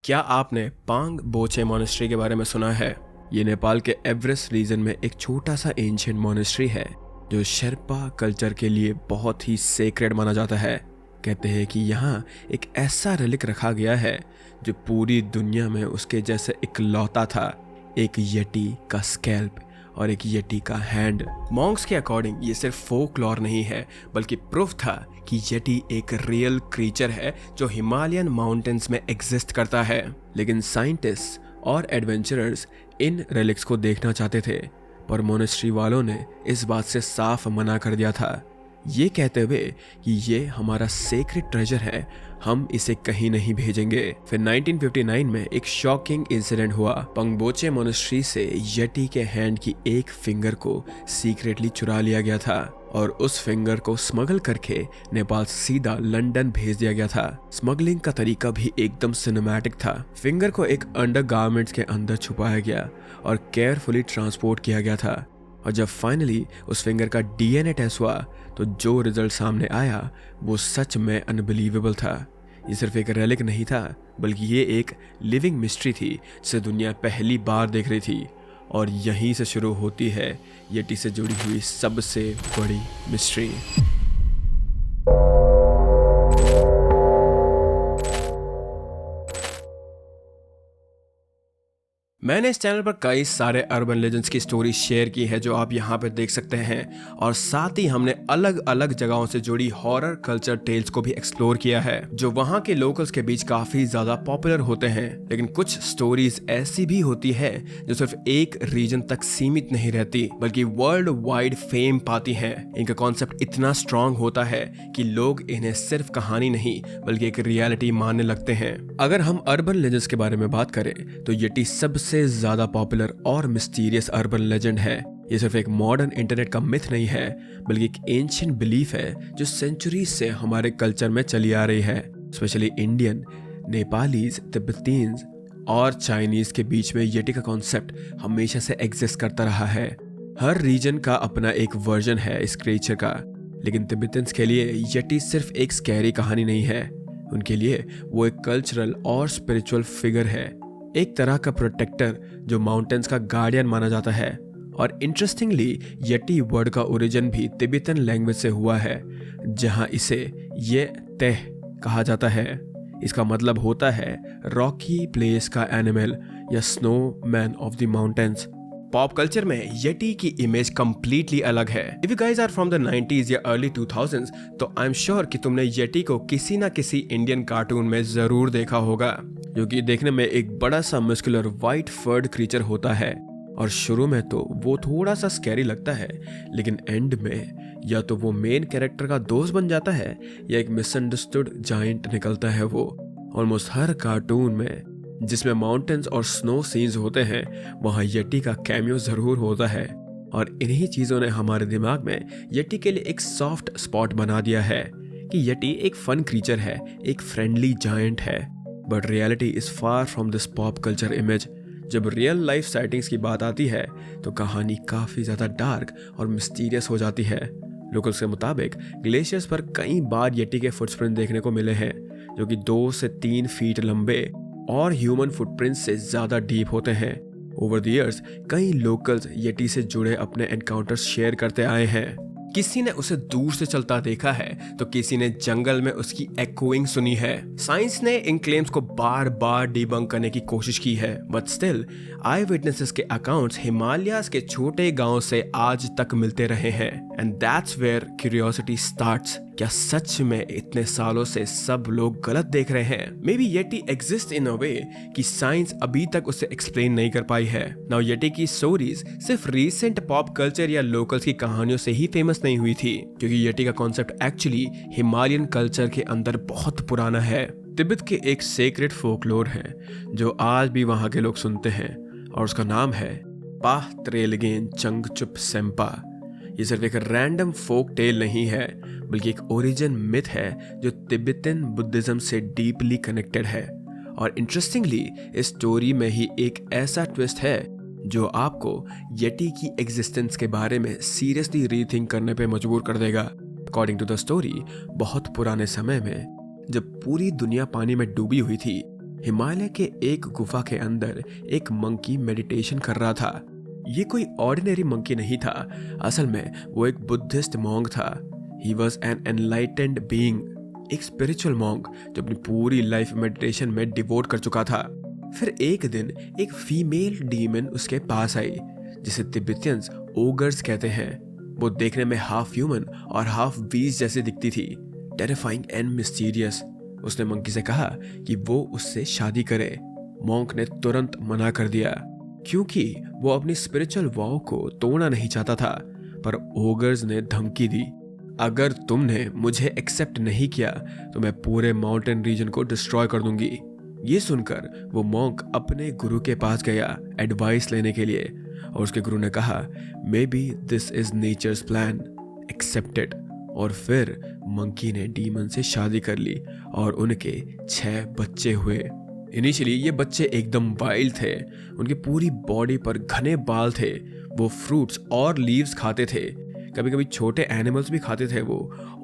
क्या आपने पांग बोचे मोनेस्ट्री के बारे में सुना है? ये नेपाल के एवरेस्ट रीजन में एक छोटा सा एंशिएंट मोनेस्ट्री है जो शेरपा कल्चर के लिए बहुत ही सेक्रेड माना जाता है। कहते हैं कि यहाँ एक ऐसा रिलिक रखा गया है जो पूरी दुनिया में उसके जैसे इकलौता था, एक यटी का स्कैल्प और एक यटी का हैंड। मॉन्क्स के अकॉर्डिंग ये सिर्फ फोकलॉर नहीं है बल्कि प्रूफ था कि यटी एक रियल क्रीचर है जो हिमालयन माउंटेन्स में एग्जिस्ट करता है। लेकिन साइंटिस्ट और एडवेंचरर्स इन रिलिक्स को देखना चाहते थे, पर मोनेस्ट्री वालों ने इस बात से साफ मना कर दिया था, ये कहते हुए कि ये हमारा सेक्रेट ट्रेजर है, हम इसे कहीं नहीं भेजेंगे। फिर 1959 में एक शॉकिंग इंसिडेंट हुआ। पंगबोचे मोनेस्ट्री से यटी के हैंड की एक फिंगर को सीक्रेटली चुरा लिया गया था और उस फिंगर को स्मगल करके नेपाल से सीधा लंदन भेज दिया गया था। स्मगलिंग का तरीका भी एकदम सिनेमैटिक था। फिंगर को एक अंडरगारमेंट्स के अंदर छुपाया गया और केयरफुली ट्रांसपोर्ट किया गया था। और जब फाइनली उस फिंगर का डीएनए टेस्ट हुआ तो जो रिजल्ट सामने आया वो सच में अनबिलीवेबल था। ये सिर्फ एक रेलिक नहीं था बल्कि ये एक लिविंग मिस्ट्री थी जिसे दुनिया पहली बार देख रही थी। और यहीं से शुरू होती है यटी से जुड़ी हुई सबसे बड़ी मिस्ट्री। मैंने इस चैनल पर कई सारे अर्बन लेजेंड्स की स्टोरी शेयर की है जो आप यहाँ पर देख सकते हैं, और साथ ही हमने अलग अलग जगहों से जुड़ी हॉरर कल्चर टेल्स को भी एक्सप्लोर किया है जो वहाँ के लोकल्स के बीच काफी ज्यादा पॉपुलर होते हैं। लेकिन कुछ स्टोरीज ऐसी भी होती है जो सिर्फ एक रीजन तक सीमित नहीं रहती बल्कि वर्ल्ड वाइड फेम पाती है। इनका कॉन्सेप्ट इतना स्ट्रॉन्ग होता है कि लोग इन्हें सिर्फ कहानी नहीं बल्कि एक रियलिटी मानने लगते हैं। अगर हम अर्बन लेजेंड्स के बारे में बात करें तो यटी सबसे ज्यादा पॉपुलर और मिस्टीरियस अर्बन लेजेंड है। ये सिर्फ एक मॉडर्न इंटरनेट का मिथ नहीं है बल्कि एक एंशिएंट बिलीफ है जो सेंचुरीज से हमारे कल्चर में चली आ रही है। स्पेशली इंडियन, नेपालीज, तिब्बतीन्स और चाइनीज के बीच में यटी का कॉन्सेप्ट हमेशा से एग्जिस्ट करता रहा है। हर रीजन का अपना एक वर्जन है इस क्रिएचर का, लेकिन तिब्बतन्स के लिए यटी सिर्फ एक स्कैरी कहानी नहीं है। उनके लिए वो एक कल्चरल और स्पिरिचुअल फिगर है, एक तरह का प्रोटेक्टर जो माउंटेन्स का गार्डियन माना जाता है। और इंटरेस्टिंगली यटी वर्ड का ओरिजिन भी तिब्बतन लैंग्वेज से हुआ है जहां इसे ये तेह कहा जाता है। इसका मतलब होता है रॉकी प्लेस का एनिमल या snowman of the mountains. Pop culture में यटी की इमेज कंप्लीटली अलग है। If you guys are from the 90s या अर्ली 2000s तो आई एम श्योर कि तुमने यटी को किसी ना किसी इंडियन कार्टून में जरूर देखा होगा, जो कि देखने में एक बड़ा सा मस्कुलर व्हाइट फर्ड क्रीचर होता है। और शुरू में तो वो थोड़ा सा स्कैरी लगता है, लेकिन एंड में या तो वो मेन कैरेक्टर का दोस्त बन जाता है या एक मिसअंडरस्टूड जायंट निकलता है वो। ऑलमोस्ट हर कार्टून में जिसमें माउंटेन्स और स्नो सीन्स होते हैं वहाँ यटी का कैमियो जरूर होता है। और इन्हीं चीजों ने हमारे दिमाग में यटी के लिए एक सॉफ्ट स्पॉट बना दिया है कि यटी एक फन क्रीचर है, एक फ्रेंडली जायंट है। But reality is far from this pop culture image. जब रियल लाइफ साइटिंग्स की बात आती है तो कहानी काफी ज्यादा डार्क और मिस्टीरियस हो जाती है। लोकल्स के मुताबिक ग्लेशियर्स पर कई बार यटी के फुटप्रिंट देखने को मिले हैं जो कि 2 से 3 फीट लंबे और ह्यूमन फुटप्रिंट से ज्यादा डीप होते हैं। ओवर द इयर्स कई लोकल्स यटी से जुड़े अपने एनकाउंटर्स शेयर करते आए हैं। किसी ने उसे दूर से चलता देखा है तो किसी ने जंगल में उसकी एकोइंग सुनी है। साइंस ने इन क्लेम्स को बार बार डिबंक करने की कोशिश की है, बट स्टिल आई विटनेसेस के अकाउंट्स हिमालयाज के छोटे गांव से आज तक मिलते रहे हैं। And that's where curiosity starts. क्या सच में इतने सालों से सब लोग गलत देख रहे हैं? Maybe yeti exist in a way कि साइंस अभी तक उसे एक्सप्लेन नहीं कर पाई है। नाउ यटी की स्टोरीज सिर्फ रीसेंट पॉप कल्चर या लोकल्स की कहानियों से ही फेमस नहीं हुई थी, क्योंकि यटी का कॉन्सेप्ट एक्चुअली हिमालयन कल्चर के अंदर बहुत पुराना है। तिब्बत के एक सेक्रेट फोकलोर है जो आज भी वहाँ के लोग सुनते हैं और उसका नाम है पाह त्रेलगेन चंगचुप सेम्पा। ये सिर्फ एक रैंडम फोक टेल नहीं है बल्कि एक ओरिजिन मिथ है जो तिब्बतन बुद्धिज्म से डीपली कनेक्टेड है। और इंटरेस्टिंगली इस स्टोरी में ही एक ऐसा ट्विस्ट है जो आपको यटी की एग्जिस्टेंस के बारे में सीरियसली रीथिंक करने पे मजबूर कर देगा। अकॉर्डिंग टू द स्टोरी, बहुत पुराने समय में जब पूरी दुनिया पानी में डूबी हुई थी, हिमालय के एक गुफा के अंदर एक मंकी मेडिटेशन कर रहा था। ये कोई ऑर्डिनरी मंकी नहीं था, असल में वो एक बुद्धिस्ट मॉन्क था। He was an enlightened being, एक स्पिरिचुअल मॉन्क जो अपनी पूरी लाइफ मेडिटेशन में डिवोट कर चुका था। फिर एक दिन एक फीमेल डीमन उसके पास आई, जिसे तिब्बतियंस ओगर्स कहते हैं। वो देखने में हाफ ह्यूमन और हाफ बीस्ट जैसी दिखती थी, टेरिफाइंग एंड मिस्टीरियस। उसने मंकी से कहा कि वो उससे शादी करे। मॉन्क ने तुरंत मना कर दिया, क्योंकि वो अपनी स्पिरिचुअल वॉव को तोड़ना नहीं चाहता था। पर ओगर्स ने धमकी दी, अगर तुमने मुझे एक्सेप्ट नहीं किया तो मैं पूरे माउंटेन रीजन को डिस्ट्रॉय कर दूंगी। ये सुनकर वो मॉन्क अपने गुरु के पास गया एडवाइस लेने के लिए, और उसके गुरु ने कहा, maybe this is nature's plan, accepted. और फिर मंकी ने डीमन से शादी कर ली और उनके 6 बच्चे हुए। इनिशियली ये बच्चे एकदम वाइल्ड थे, उनकी पूरी बॉडी पर घने बाल थे। वो फ्रूट्स और लीव्स खाते थे, कभी कभी छोटे एनिमल्स भी खाते थे वो,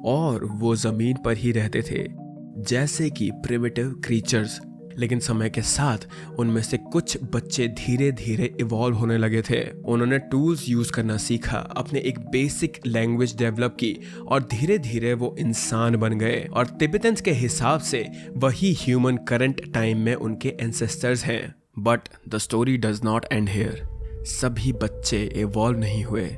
और वो जमीन पर ही रहते थे जैसे कि प्रिमिटिव क्रीचर्स। लेकिन समय के साथ उनमें से कुछ बच्चे धीरे धीरे इवॉल्व होने लगे थे। उन्होंने टूल्स यूज करना सीखा, अपने एक बेसिक लैंग्वेज डेवलप की, और धीरे धीरे वो इंसान बन गए। और तिब्बतन्स के हिसाब से वही ह्यूमन करंट टाइम में उनके एंसेस्टर्स हैं। But the story does not end here. सभी बच्चे इवॉल्व नहीं हुए।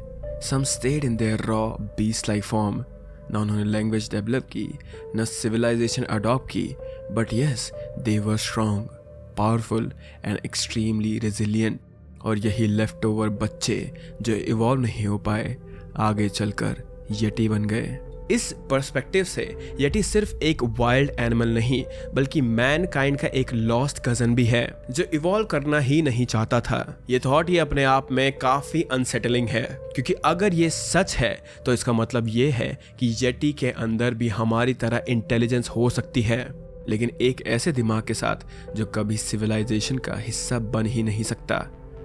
Some stayed in their raw beast like form. ना उन्होंने लैंग्वेज डेवलप की, न सिविलाइजेशन अडॉप्ट की, but yes they were strong, powerful and extremely resilient. और यही लेफ्ट ओवर बच्चे जो इवॉल्व नहीं हो पाए, आगे चलकर यटी बन गए। इस पर्सपेक्टिव से यटी सिर्फ एक वाइल्ड एनिमल नहीं, बल्कि मैन काइंड का एक लॉस्ट कजन भी है, जो इवॉल्व करना ही नहीं चाहता था। ये थॉट ही अपने आप में काफी अनसेटलिंग है, क्योंकि अगर ये सच है तो इसका मतलब ये है कि यटी के अंदर भी हमारी तरह इंटेलिजेंस हो सकती है, लेकिन एक ऐसे दिमाग के साथ जो कभी सिविलाइजेशन का हिस्सा बन ही नहीं सकता।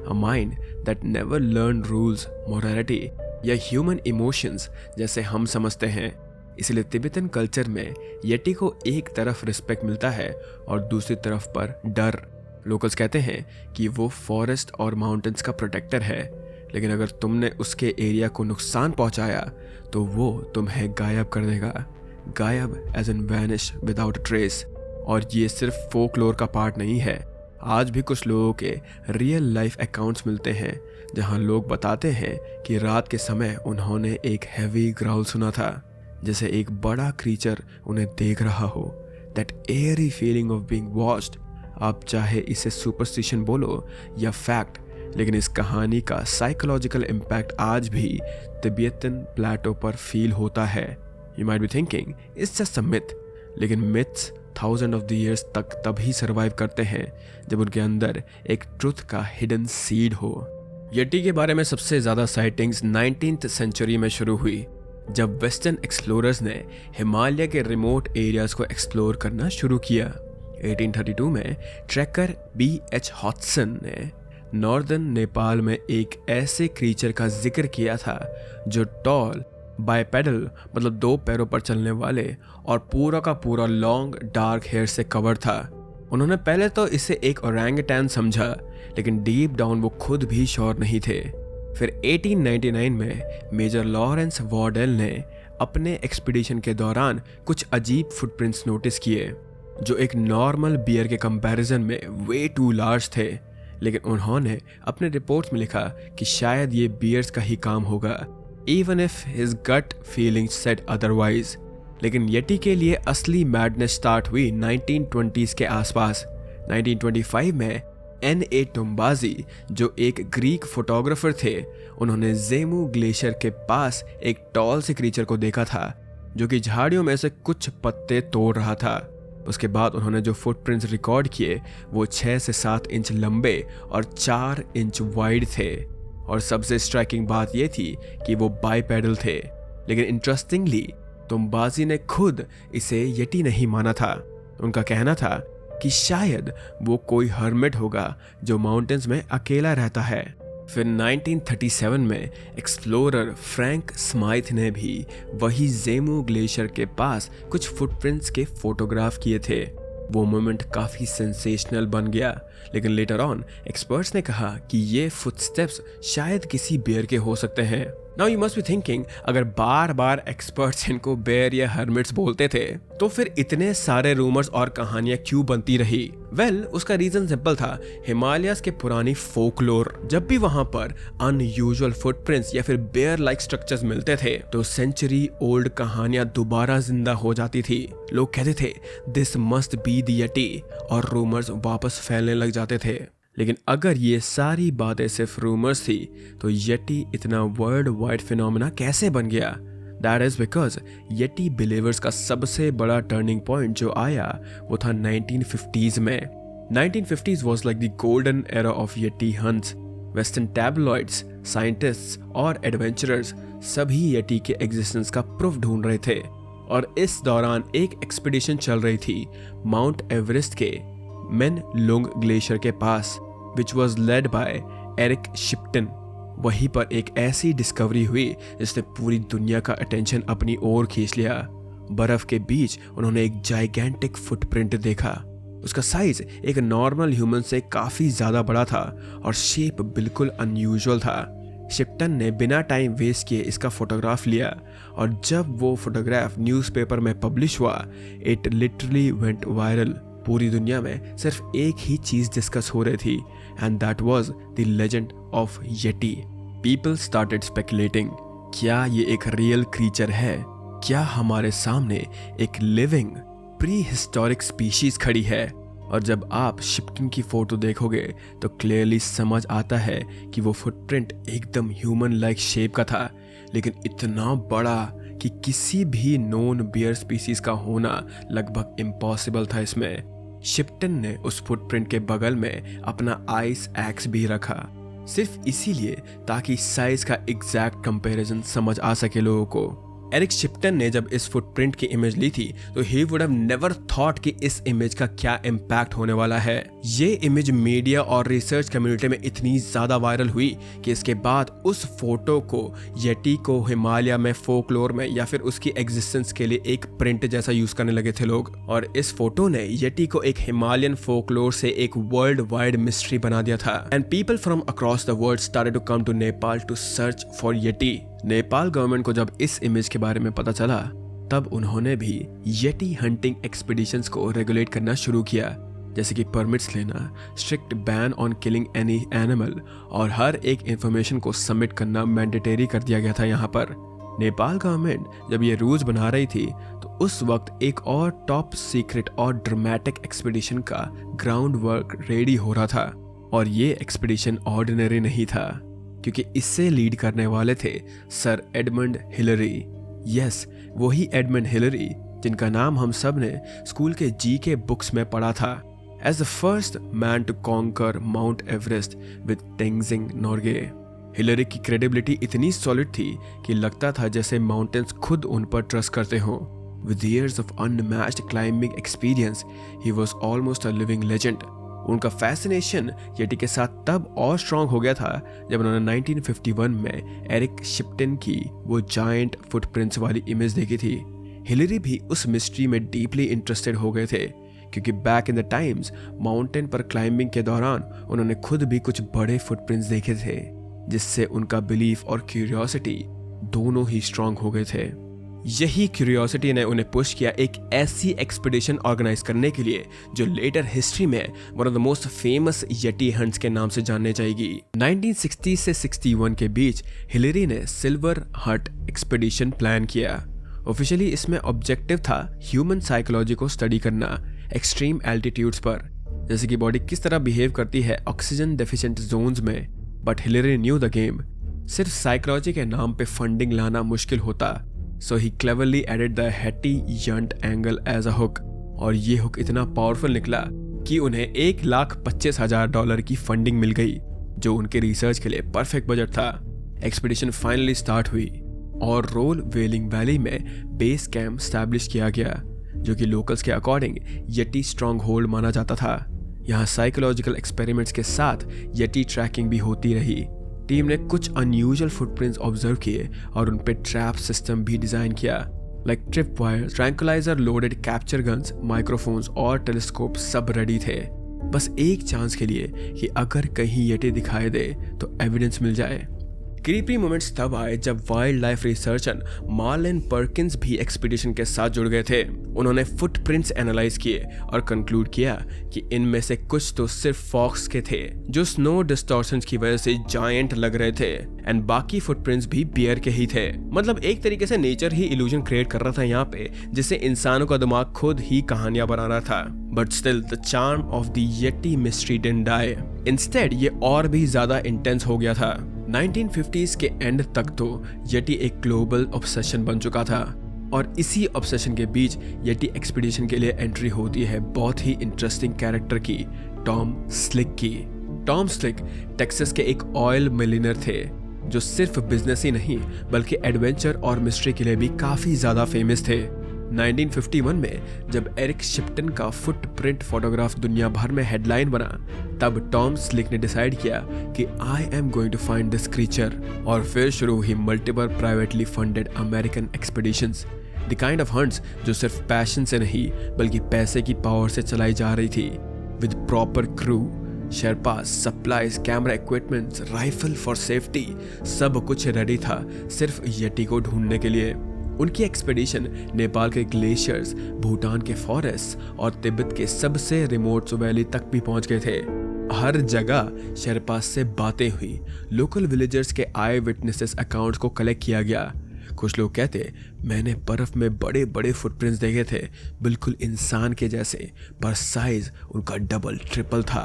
A mind that never learn rules, morality या ह्यूमन इमोशंस जैसे हम समझते हैं। इसलिए तिब्बतन कल्चर में यटी को एक तरफ रिस्पेक्ट मिलता है और दूसरी तरफ पर डर। लोकल्स कहते हैं कि वो फॉरेस्ट और माउंटेन्स का प्रोटेक्टर है, लेकिन अगर तुमने उसके एरिया को नुकसान पहुंचाया तो वो तुम्हें गायब कर देगा। गायब as an vanish without trace. और ये सिर्फ फोकलोर का पार्ट नहीं है। आज भी कुछ लोगों के रियल लाइफ अकाउंट्स मिलते हैं जहां लोग बताते हैं कि रात के समय उन्होंने एक हैवी ग्राउल सुना था, जैसे एक बड़ा क्रीचर उन्हें देख रहा हो। That Airy feeling of being watched. आप चाहे इसे सुपरस्टिशन बोलो या फैक्ट, लेकिन इस कहानी का साइकोलॉजिकल इम्पैक्ट आज भी तिब्बतन प्लेटो पर फील होता है। You might be thinking it's just a myth, लेकिन myths thousand of the years तक तभी सर्वाइव करते हैं जब उनके अंदर एक ट्रुथ का हिडन सीड हो। यटी के बारे में सबसे ज्यादा साइटिंग्स 19th सेंचुरी में शुरू हुई, जब वेस्टर्न एक्सप्लोरर्स ने हिमालय के रिमोट एरियाज को एक्सप्लोर करना शुरू किया। 1832 में ट्रैकर B.H. हॉटसन ने नॉर्दर्न नेपाल में एक ऐसे क्रीचर का जिक्र किया था जो टॉल, बाइपेडल मतलब 2 पैरों पर चलने वाले, और पूरा का पूरा लॉन्ग डार्क हेयर से कवर था। उन्होंने पहले तो इसे एक ओरंगुटान समझा, लेकिन डीप डाउन वो खुद भी श्योर नहीं थे। फिर 1899 में मेजर लॉरेंस वार्डेल ने अपने एक्सपीडिशन के दौरान कुछ अजीब फुटप्रिंट्स नोटिस किए, जो एक नॉर्मल बियर के कंपैरिजन में वे टू लार्ज थे। लेकिन उन्होंने अपने रिपोर्ट्स में लिखा कि शायद ये बियर्स का ही काम होगा, even if his gut feelings said otherwise। लेकिन यटी के लिए असली मैडनेस स्टार्ट हुई 1920s के आसपास। 1925 में N.A. टुम्बाजी, जो एक ग्रीक फोटोग्राफर थे, उन्होंने जेमू ग्लेशियर के पास एक टॉल से क्रीचर को देखा था जो कि झाड़ियों में से कुछ पत्ते तोड़ रहा था। उसके बाद उन्होंने जो फुटप्रिंट्स रिकॉर्ड किए वो 6 से 7 इंच लंबे और 4 इंच वाइड थे। और सबसे स्ट्राइकिंग बात यह थी कि वो बाइपेडल थे। लेकिन इंटरेस्टिंगली तुम्बाजी ने खुद इसे यटी नहीं माना था। उनका कहना था कि शायद वो कोई हर्मिट होगा जो माउंटेन्स में अकेला रहता है। फिर 1937 में एक्सप्लोरर फ्रैंक स्माइथ ने भी वही जेमू ग्लेशियर के पास कुछ फुटप्रिंट्स के फोटोग्राफ किए थे। वो मोमेंट काफी सेंसेशनल बन गया, लेकिन लेटर ऑन एक्सपर्ट्स ने कहा कि ये फुटस्टेप्स शायद किसी बेयर के हो सकते हैं। Now you must be thinking, अगर बार बार एक्सपर्ट्स इनको बेयर या हर्मिट्स बोलते थे तो फिर इतने सारे रूमर्स और कहानियां क्यों बनती रही? वेल, उसका रीजन सिंपल था। हिमालयाज के पुरानी फोकलोर, जब भी वहां पर अनयूजुअल फुटप्रिंट्स या फिर बेयर लाइक स्ट्रक्चर्स मिलते थे तो सेंचुरी ओल्ड कहानियां दोबारा जिंदा हो जाती थी। लोग कहते थे this must be the yeti, और रूमर्स वापस फैलने लग जाते थे। लेकिन अगर ये सारी बातें सिर्फ रूमर्स थी तो येटी इतना वर्ल्ड वाइड फिनोमेना कैसे बन गया? That is because Yeti believers का सबसे बड़ा टर्निंग पॉइंट जो आया वो था 1950s में। 1950s was like the golden era of Yeti hunts. Western tabloids, scientists और एडवेंचरर्स सभी येटी के एग्जिस्टेंस का प्रूफ ढूंढ रहे थे, और इस दौरान एक एक्सपीडिशन चल रही थी माउंट एवरेस्ट के मेन लुंग ग्लेशियर के पास, which was led by Eric Shipton. वहीं पर एक ऐसी डिस्कवरी हुई जिसने पूरी दुनिया का अटेंशन अपनी ओर खींच लिया। बर्फ के बीच उन्होंने एक जाइगेंटिक फुटप्रिंट देखा। उसका साइज एक नॉर्मल ह्यूमन से काफी ज्यादा बड़ा था और शेप बिल्कुल अनयूजुअल था। शिप्टन ने बिना टाइम वेस्ट किए इसका फोटोग्राफ लिया, और जब वो फोटोग्राफ न्यूज़पेपर में पब्लिश हुआ, इट लिटरली वेंट वायरल। पूरी दुनिया में सिर्फ एक ही चीज डिस्कस हो रही थी, and that was the legend of Yeti. People started speculating, क्या ये एक रियल क्रीचर है? क्या हमारे सामने एक लिविंग प्री हिस्टोरिक स्पीशीज खड़ी है? और जब आप शिप्टन की फोटो देखोगे तो क्लियरली समझ आता है कि वो फुटप्रिंट एकदम ह्यूमन लाइक शेप का था, लेकिन इतना बड़ा कि किसी भी नोन बियर स्पीसीज का होना लगभग इम्पॉसिबल था इसमें। शिप्टन ने उस फुटप्रिंट के बगल में अपना आइस एक्स भी रखा, सिर्फ इसीलिए ताकि साइज का एग्जैक्ट कंपैरिजन समझ आ सके लोगों को। एरिक शिप्टन ने जब इस फुटप्रिंट की इमेज ली थी तो he would have never thought कि इस इमेज का क्या इम्पैक्ट होने वाला है। ये इमेज मीडिया और रिसर्च कम्युनिटी में इतनी ज्यादा वायरल हुई कि इसके बाद उस फोटो को येटी को हिमालय में फोकलोर में या फिर उसकी एग्जिस्टेंस के लिए एक प्रिंट जैसा यूज करने लगे थे लोग, और इस फोटो ने येटी को एक हिमालयन फोकलोर से एक वर्ल्ड वाइड मिस्ट्री बना दिया था। And people from across the world started to come to Nepal to search for yeti. Nepal government को जब इस इमेज के बारे में पता चला तब उन्होंने भी येटी हंटिंग एक्सपीडिशंस को रेगुलेट करना शुरू किया, जैसे कि परमिट्स लेना, strict ban on killing any animal, और हर एक इंफॉर्मेशन को सबमिट करना मैंडेटरी कर दिया गया था यहाँ पर। नेपाल गवर्नमेंट जब ये रूल्स बना रही थी तो उस वक्त एक और टॉप सीक्रेट और ड्रामेटिक एक्सपीडिशन का ग्राउंड वर्क रेडी हो रहा था, और ये एक्सपीडिशन ऑर्डिनरी नहीं था क्योंकि इससे लीड करने वाले थे सर एडमंड हिलरी। यस, वही एडमंड हिलरी जिनका नाम हम सब ने स्कूल के जीके बुक्स में पढ़ा था as the first man to conquer mount Everest with Tenzing Norgay. Hillary की क्रेडिबिलिटी इतनी सॉलिड थी कि लगता था जैसे माउंटेन्स खुद उन पर ट्रस्ट करते हों। With years of unmatched climbing experience, he was almost a living legend. उनका फैसिनेशन येटी के साथ तब और स्ट्रॉन्ग हो गया था जब उन्होंने 1951 में एरिक शिप्टन की वो जायंट फुटप्रिंट्स वाली इमेज देखी थी। हिलरी भी उस मिस्ट्री में डीपली इंटरेस्टेड हो गए थे क्योंकि back in the times mountain पर क्लाइंबिंग के दौरान उन्होंने खुद भी कुछ बड़े फुटप्रिंट्स देखे थे, जिससे उनका बिलीफ और क्यूरियोसिटी दोनों ही स्ट्रॉन्ग हो गए थे। यही क्यूरियोसिटी ने उन्हें पुश किया एक ऐसी एक्सपीडिशन ऑर्गेनाइज करने के लिए जो लेटर हिस्ट्री में one of the most famous Yeti hunts के नाम से जानने जाएगी। 1960 से 61 के बीच हिलरी ने सिल्वर हट एक्सपीडिशन प्लान किया। ऑफिशियली इसमें ऑब्जेक्टिव था ह्यूमन साइकोलॉजी को स्टडी करना एक्सट्रीम एल्टीट्यूड्स पर, जैसे कि बॉडी किस तरह बिहेव करती है ऑक्सीजन डेफिशिएंट जोन्स में। But Hillary new the game, सिर्फ साइकोलॉजी के नाम पे फंडिंग लाना मुश्किल होता, so he cleverly added the Hattie Yunt angle as a hook, और ये हुक इतना पावरफुल निकला कि उन्हें $1,25,000 की फंडिंग मिल गई, जो उनके रिसर्च के लिए परफेक्ट बजट था। एक्सपीडिशन फाइनली स्टार्ट हुई और रोल वेलिंग वैली में बेस कैंप स्टैब्लिश किया गया, जो कि लोकल्स के अकॉर्डिंग येटी स्ट्रॉन्ग होल्ड माना जाता था। यहाँ साइकोलॉजिकल एक्सपेरिमेंट्स के साथ येटी ट्रैकिंग भी होती रही। टीम ने कुछ अनयूजुअल फुटप्रिंट्स ऑब्जर्व किए और उन पे ट्रैप सिस्टम भी डिजाइन किया। Like trip wire, tranquilliser, loaded capture guns, microphones और टेलीस्कोप सब रेडी थे, बस एक चांस के लिए कि अगर कहीं येटी दिखाई दे तो एविडेंस मिल जाए। क्रीपी मोमेंट्स तब आए जब wildlife researcher Marlin Perkins भी एक्सपीडिशन के साथ जुड़ गए थे। उन्होंने फुटप्रिंट्स एनालाइज किए और कंक्लूड किया कि इनमें से कुछ तो सिर्फ फॉक्स के थे जो स्नो डिस्टॉर्शंस की वजह से जायंट लग रहे थे, एंड बाकी फुटप्रिंट्स भी बियर के ही थे। मतलब एक तरीके से नेचर ही इल्यूजन क्रिएट कर रहा था यहाँ पे, जिससे इंसानों का दिमाग खुद ही कहानियां बना रहा था। But still the charm of the yeti mystery didn't die. Instead ये और भी ज्यादा इंटेंस हो गया था। 1950s के एंड तक तो येटी एक ग्लोबल ऑब्सेशन बन चुका था, और इसी ऑब्सेशन के बीच येटी एक्सपीडिशन के लिए एंट्री होती है बहुत ही इंटरेस्टिंग कैरेक्टर की, टॉम स्लिक की। टॉम स्लिक टेक्सास के एक ऑयल मिलियनेयर थे जो सिर्फ बिजनेस ही नहीं बल्कि एडवेंचर और मिस्ट्री के लिए भी काफी ज्यादा फेमस थे। 1951 में जब एरिक शिप्टन का फुटप्रिंट फोटोग्राफ दुनिया भर में हेडलाइन बना, तब टॉम स्लिक ने डिसाइड किया कि I am going to find this creature, और फिर शुरू हुई multiple privately funded American expeditions, the kind of hunts जो सिर्फ पैशन से नहीं बल्कि पैसे की पावर से चलाई जा रही थी, with proper crew, sherpas, supplies, camera equipments, rifle for safety, सब कुछ रेडी था सिर्फ येटी को ढूंढने के लिए। उनकी एक्सपीडिशन नेपाल के ग्लेशियर्स, भूटान के फॉरेस्ट और तिब्बत के सबसे रिमोट वैली तक भी पहुंच गए थे। हर जगह शेरपास से बातें हुई, लोकल विलेजर्स के आई विटनेसेस अकाउंट्स को कलेक्ट किया गया। कुछ लोग कहते, मैंने बर्फ में बड़े बड़े फुटप्रिंट्स देखे थे, बिल्कुल इंसान के जैसे, पर साइज उनका डबल ट्रिपल था।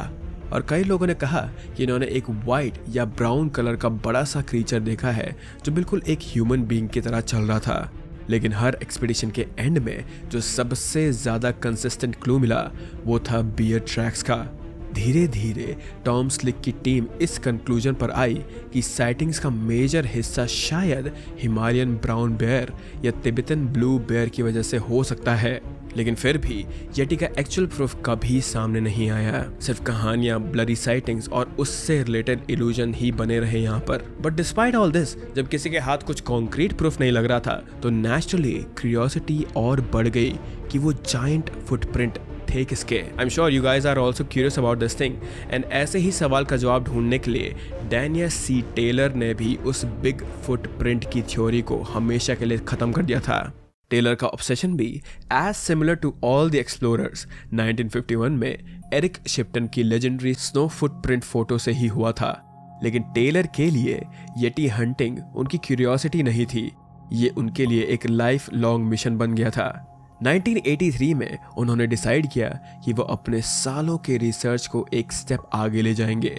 और कई लोगों ने कहा कि इन्होंने एक वाइट या ब्राउन कलर का बड़ा सा क्रीचर देखा है जो बिल्कुल एक ह्यूमन बीइंग की तरह चल रहा था। लेकिन हर एक्सपीडिशन के एंड में जो सबसे ज्यादा कंसिस्टेंट क्लू मिला वो था बियर ट्रैक्स का। धीरे धीरे टॉम स्लिक की टीम इस कंक्लूजन पर आई कि साइटिंग्स का मेजर हिस्सा शायद हिमालयन ब्राउन बेयर या तिब्बतन ब्लू बेयर की वजह से हो सकता है। लेकिन फिर भी येटी का एक्चुअल प्रूफ कभी सामने नहीं आया, सिर्फ कहानियां, ब्लरी साइटिंग्स और उससे रिलेटेड इल्यूजन ही बने रहे यहाँ पर। बट डिस्पाइट ऑल दिस, जब किसी के हाथ कुछ कॉन्क्रीट प्रूफ नहीं लग रहा था तो नेचुरली क्यूरियोसिटी और बढ़ गई कि वो जायंट फुटप्रिंट थे किसके। I am sure you guys are also curious about this thing, and ऐसे ही सवाल का जवाब ढूंढने के लिए डैनियल सी टेलर ने भी उस बिग फुटप्रिंट की थ्योरी को हमेशा के लिए खत्म कर दिया था। टेलर का ऑब्सेशन भी as similar to all the explorers 1951 में एरिक शिप्टन की लेजेंडरी स्नो फुटप्रिंट फोटो से ही हुआ था। लेकिन टेलर के लिए येटी हंटिंग उनकी क्यूरियोसिटी नहीं थी, ये उनके लिए एक लाइफ लॉन्ग मिशन बन गया था। 1983 में उन्होंने डिसाइड किया कि वो अपने सालों के रिसर्च को एक स्टेप आगे ले जाएंगे,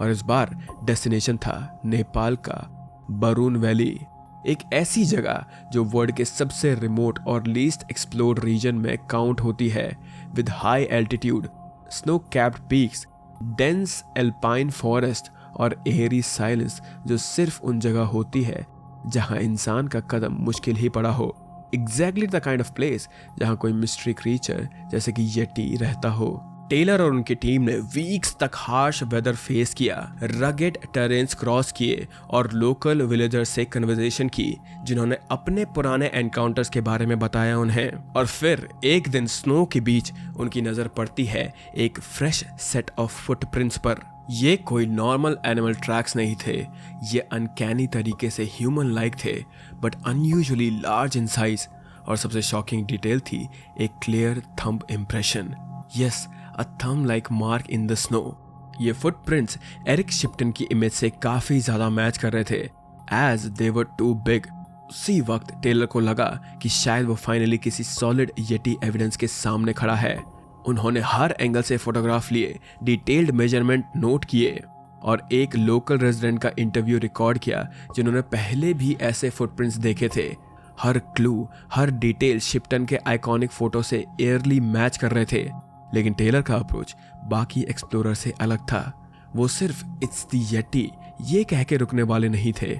और इस बार डेस्टिनेशन था नेपाल का बरून वैली, एक ऐसी जगह जो वर्ल्ड के सबसे रिमोट और लीस्ट एक्सप्लोर्ड रीजन में काउंट होती है, with high altitude, snow capped peaks, dense alpine forest और एयरी साइलेंस जो सिर्फ उन जगह होती है जहां इंसान का कदम मुश्किल ही पड़ा हो। Exactly the kind of place जहां कोई मिस्ट्री क्रीचर जैसे कि येटी रहता हो। टेलर और उनकी टीम ने वीक्स तक हार्श वेदर फेस किया, रगेड टेरेन्स क्रॉस किए और लोकल विलेजर्स से कन्वर्सेशन की जिन्होंने अपने पुराने एनकाउंटर्स के बारे में बताया उन्हें। और फिर एक दिन स्नो के बीच उनकी नजर पड़ती है एक फ्रेश सेट ऑफ फुटप्रिंट्स पर। ये कोई नॉर्मल एनिमल ट्रैक्स नहीं थे, ये अनकैनी तरीके से ह्यूमन लाइक थे but unusually large in size. और सबसे शॉकिंग डिटेल थी एक clear thumb impression, yes a thumb like mark in the snow. ये फुटप्रिंट्स एरिक शिप्टन की इमेज से काफी ज्यादा मैच कर रहे थे, as they were too big. उसी वक्त टेलर को लगा कि शायद वो फाइनली किसी सॉलिड येटी एविडेंस के सामने खड़ा है। उन्होंने हर एंगल से फोटोग्राफ लिए, डिटेल्ड मेजरमेंट नोट किए और एक लोकल रेजिडेंट का इंटरव्यू रिकॉर्ड किया जिन्होंने पहले भी ऐसे फुटप्रिंट्स देखे थे। हर क्लू, हर डिटेल शिप्टन के आइकॉनिक फोटो से एयरली मैच कर रहे थे। लेकिन टेलर का अप्रोच बाकी एक्सप्लोरर से अलग था। वो सिर्फ इट्स द येटी ये कह के रुकने वाले नहीं थे।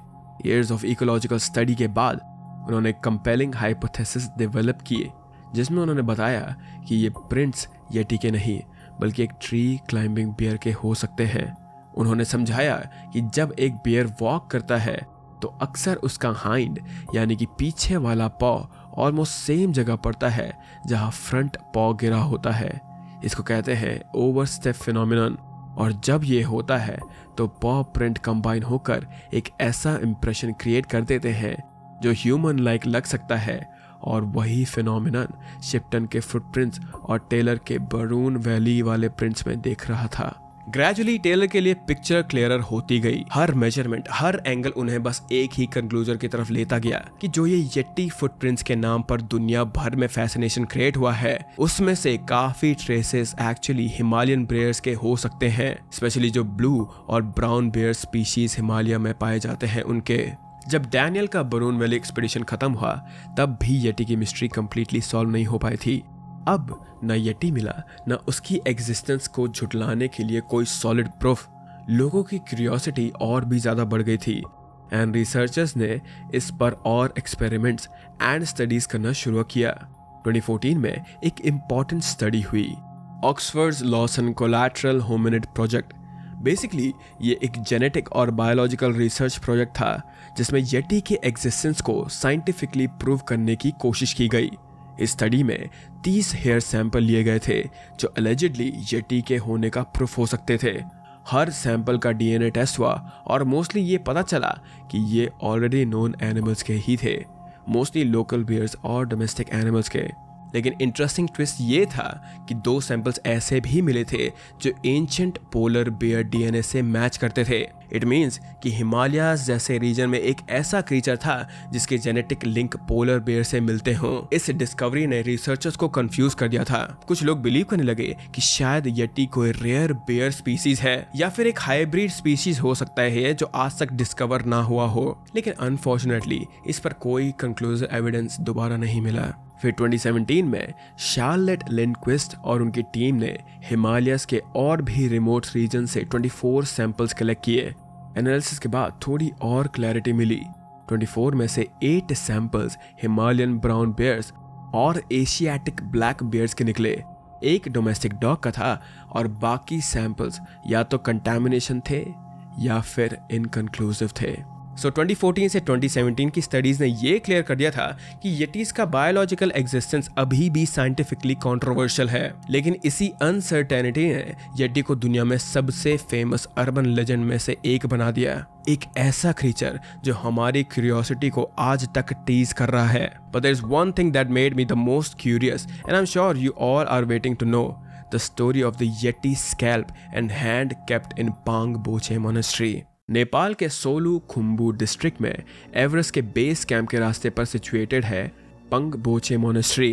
ईयर्स ऑफ इकोलॉजिकल स्टडी के बाद उन्होंने कंपेलिंग हाइपोथेसिस डेवलप किए जिसमें उन्होंने बताया कि ये प्रिंट्स येटी के नहीं बल्कि एक ट्री क्लाइंबिंग बियर के हो सकते हैं। उन्होंने समझाया कि जब एक बियर वॉक करता है तो अक्सर उसका हाइंड यानी कि पीछे वाला पॉ ऑलमोस्ट सेम जगह पड़ता है जहां फ्रंट पॉ गिरा होता है। इसको कहते हैं ओवरस्टेप फिनोमिनन। और जब ये होता है तो पॉ प्रिंट कंबाइन होकर एक ऐसा इंप्रेशन क्रिएट कर देते हैं जो ह्यूमन लाइक लग सकता है। और वही फिनोमिनन शिप्टन के फुटप्रिंट्स और टेलर के बरून वैली वाले प्रिंट्स में देख रहा था। ग्रेजुअली टेलर के लिए पिक्चर क्लियरर होती गई। हर मेजरमेंट, हर एंगल उन्हें बस एक ही कंक्लूजन की तरफ लेता गया कि जो ये येटी फुटप्रिंट्स के नाम पर दुनिया भर में फैसिनेशन क्रिएट हुआ है, उसमें से काफी ट्रेसेस एक्चुअली हिमालयन बेयर्स के हो सकते हैं। स्पेशली जो ब्लू और ब्राउन बेयर स्पीशीज हिमालय में पाए जाते हैं उनके। जब डैनियल का बरून वैली एक्सपीडिशन खत्म हुआ तब भी येटी की मिस्ट्री कंप्लीटली सॉल्व नहीं हो पाई थी। अब न येटी मिला न उसकी एग्जिस्टेंस को झुटलाने के लिए कोई सॉलिड प्रूफ। लोगों की क्यूरियोसिटी और भी ज्यादा बढ़ गई थी एंड रिसर्चर्स ने इस पर और एक्सपेरिमेंट्स एंड स्टडीज करना शुरू किया। 2014 में एक इम्पॉर्टेंट स्टडी हुई, Oxford's Lawson collateral hominid project. Basically ये एक जेनेटिक और बायोलॉजिकल रिसर्च प्रोजेक्ट था जिसमें येटी के एग्जिस्टेंस को साइंटिफिकली प्रूव करने की कोशिश की गई। इस स्टडी में 30 हेयर सैंपल लिए गए थे जो एलिजिडली येटी के होने का प्रूफ हो सकते थे। हर सैंपल का डीएनए टेस्ट हुआ और मोस्टली ये पता चला कि ये ऑलरेडी नोन एनिमल्स के ही थे, मोस्टली लोकल बियर्स और डोमेस्टिक एनिमल्स के। लेकिन इंटरेस्टिंग ट्विस्ट ये था कि 2 सैंपल्स ऐसे भी मिले थे जो एंशिएंट पोलर बियर डीएनए से मैच करते थे। इट मीन्स कि हिमालयाज जैसे रीजन में एक ऐसा क्रीचर था जिसके जेनेटिक लिंक पोलर बियर से मिलते हों। इस डिस्कवरी ने रिसर्चर्स को कंफ्यूज कर दिया था। कुछ लोग बिलीव करने लगे कि शायद येटी कोई रेयर बियर स्पीसीज है या फिर एक हाइब्रिड स्पीसीज हो सकता है जो आज तक डिस्कवर ना हुआ हो। लेकिन अनफॉर्चुनेटली इस पर कोई कंक्लूसिव एविडेंस दोबारा नहीं मिला। फिर 2017 में शार्लेट लिंडक्विस्ट और उनकी टीम ने हिमालयस के और भी रिमोट रीजन से 24 सैंपल्स कलेक्ट किए। एनालिसिस के बाद थोड़ी और क्लैरिटी मिली। 24 में से 8 सैंपल्स हिमालयन ब्राउन बेयर्स और एशियाटिक ब्लैक बेयर्स के निकले। एक डोमेस्टिक डॉग का था और बाकी सैंपल्स या तो कंटामिनेशन थे या फिर इनकंक्लूसिव थे। 2014 से 2017 की स्टडीज ने ये क्लियर कर दिया था कि येटीज का बायोलॉजिकल एग्जिस्टेंस अभी भी साइंटिफिकली कंट्रोवर्शियल है। लेकिन इसी अनसर्टेनिटी ने येटी को दुनिया में सबसे फेमस अर्बन लेजेंड में से एक बना दिया। एक ऐसा क्रीचर जो हमारी क्यूरियोसिटी को आज तक टीज कर रहा है। But there is one thing that made me the most curious and I am sure you all are waiting to know the story of the yeti scalp and hand kept in Pangboche monastery. Nepal के Solu Khumbu district में Everest के base camp के रास्ते पर situated है पंग बोचे monastery.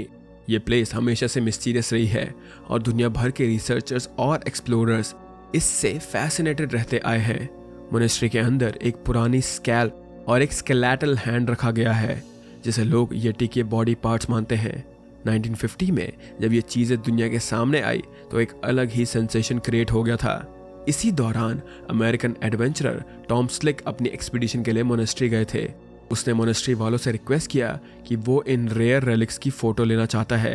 ये place हमेशा से मिस्टीरियस रही है और दुनिया भर के रिसर्चर्स और एक्सप्लोरर्स इससे फैसिनेटेड रहते आए हैं। मोनेस्ट्री के अंदर एक पुरानी स्कैल्प और एक स्केलेटल हैंड रखा गया है जिसे लोग येटी के बॉडी पार्ट्स मानते हैं। 1950 में जब ये चीज़ें दुनिया के सामने आई तो एक अलग ही सेंसेशन क्रिएट हो गया था। इसी दौरान अमेरिकन एडवेंचरर टॉम स्लिक अपनी एक्सपीडिशन के लिए मोनेस्ट्री गए थे। उसने मोनेस्ट्री वालों से रिक्वेस्ट किया कि वो इन रेयर रेलिक्स की फोटो लेना चाहता है।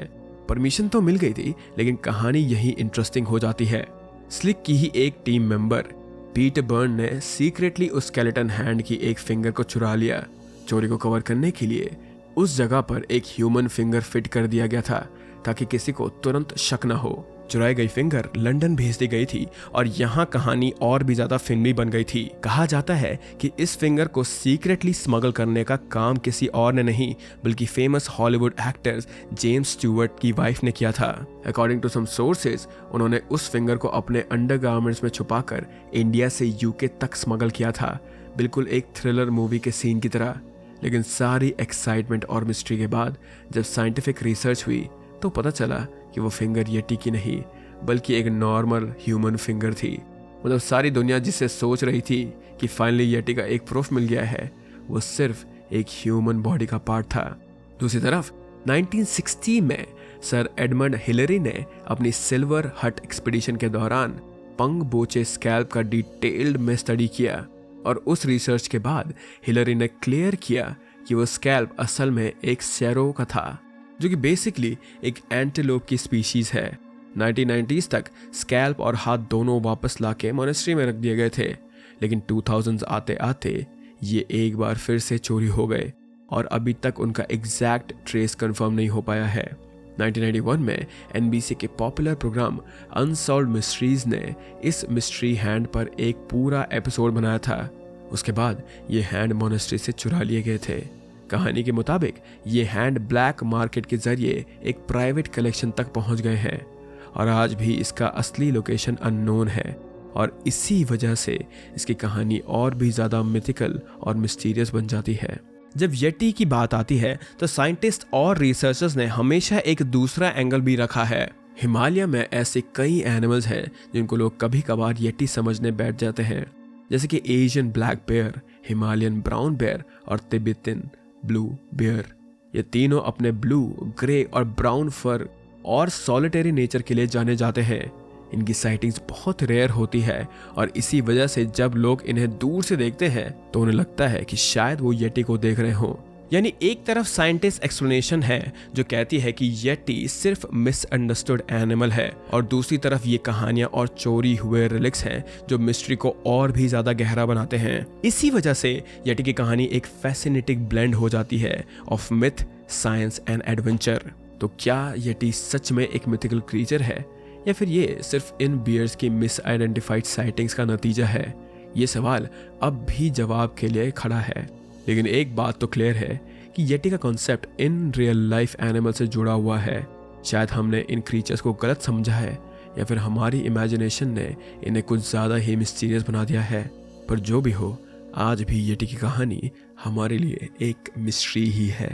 परमिशन तो मिल गई थी लेकिन कहानी यही इंटरेस्टिंग हो जाती है। स्लिक की ही एक टीम मेंबर पीटर बर्न ने सीक्रेटली उस स्केलेटन हैंड की एक फिंगर को चुरा लिया। चोरी को कवर करने के लिए उस जगह पर एक ह्यूमन फिंगर फिट कर दिया गया था ताकि किसी को तुरंत शक न हो। चुराई गई फिंगर लंदन भेज दी गई थी और यहाँ कहानी और भी ज्यादा फिल्मी बन गई थी। कहा जाता है कि इस फिंगर को सीक्रेटली स्मगल करने का काम किसी और ने नहीं बल्कि famous Hollywood actors James Stuart की वाइफ ने किया था। अकॉर्डिंग टू सम सोर्सेज उन्होंने उस फिंगर को अपने अंडरगारमेंट्स में छुपाकर इंडिया से यूके तक स्मगल किया था, बिल्कुल एक थ्रिलर मूवी के सीन की तरह। लेकिन सारी एक्साइटमेंट और मिस्ट्री के बाद जब साइंटिफिक रिसर्च हुई तो पता चला कि वो फिंगर येटी की नहीं बल्कि एक नॉर्मल ह्यूमन फिंगर थी। मतलब सारी दुनिया जिससे सोच रही थी कि फाइनली येटी का एक प्रूफ मिल गया है, वो सिर्फ एक ह्यूमन बॉडी का पार्ट था। दूसरी तरफ 1960 में सर एडमंड हिलरी ने अपनी सिल्वर हट एक्सपीडिशन के दौरान पंग बोचे स्कैल्प का डिटेल्ड में स्टडी किया और उस रिसर्च के बाद हिलरी ने क्लियर किया कि वो स्कैल्प असल में एक सैरो का था जो कि बेसिकली एक एंटीलोप की स्पीशीज है। 1990s तक स्कैल्प और हाथ दोनों वापस लाके मोनेस्ट्री में रख दिए गए थे, लेकिन 2000s आते आते ये एक बार फिर से चोरी हो गए और अभी तक उनका एग्जैक्ट ट्रेस कंफर्म नहीं हो पाया है। 1991 में NBC के पॉपुलर प्रोग्राम अनसॉल्व्ड मिस्ट्रीज ने इस मिस्ट्री हैंड पर एक पूरा एपिसोड बनाया था। उसके बाद ये हैंड मोनेस्ट्री से चुरा लिए गए थे। कहानी के मुताबिक ये हैंड ब्लैक मार्केट के जरिए एक प्राइवेट कलेक्शन तक पहुंच गए हैं और आज भी इसका असली लोकेशन अननोन है और इसी वजह से इसकी कहानी और भी ज़्यादा मिथिकल और मिस्टीरियस बन जाती है। जब येटी की बात आती है तो साइंटिस्ट और रिसर्चर्स ने हमेशा एक दूसरा एंगल भी रखा है। हिमालय में ऐसे कई एनिमल्स हैं जिनको लोग कभी कभार येटी समझने बैठ जाते हैं, जैसे कि Asian black bear, Himalayan brown bear और तिब्बतन ब्लू बेयर। ये तीनों अपने ब्लू, ग्रे और ब्राउन फर और सॉलिटरी नेचर के लिए जाने जाते हैं। इनकी साइटिंग्स बहुत रेयर होती है और इसी वजह से जब लोग इन्हें दूर से देखते हैं तो उन्हें लगता है कि शायद वो येटी को देख रहे हों। यानी एक तरफ साइंटिस्ट एक्सप्लेनेशन है जो कहती है कि येटी सिर्फ मिसअंडरस्टूड एनिमल है और दूसरी तरफ ये कहानियां और चोरी हुए रिलिक्स हैं जो मिस्ट्री को और भी ज्यादा गहरा बनाते हैं। इसी वजह से येटी की कहानी एक फैसिनेटिंग ब्लेंड हो जाती है of myth, science and adventure. तो क्या येटी सच में एक मिथिकल क्रीचर है या फिर ये सिर्फ इन बियर्स की मिस आइडेंटिफाइड साइटिंग्स का नतीजा है? ये सवाल अब भी जवाब के लिए खड़ा है। लेकिन एक बात तो क्लियर है कि येटी का concept in real life animal से जुड़ा हुआ है। शायद हमने इन क्रीचर्स को गलत समझा है या फिर हमारी इमेजिनेशन ने इन्हें कुछ ज़्यादा ही मिस्टीरियस बना दिया है। पर जो भी हो, आज भी येटी की कहानी हमारे लिए एक मिस्ट्री ही है।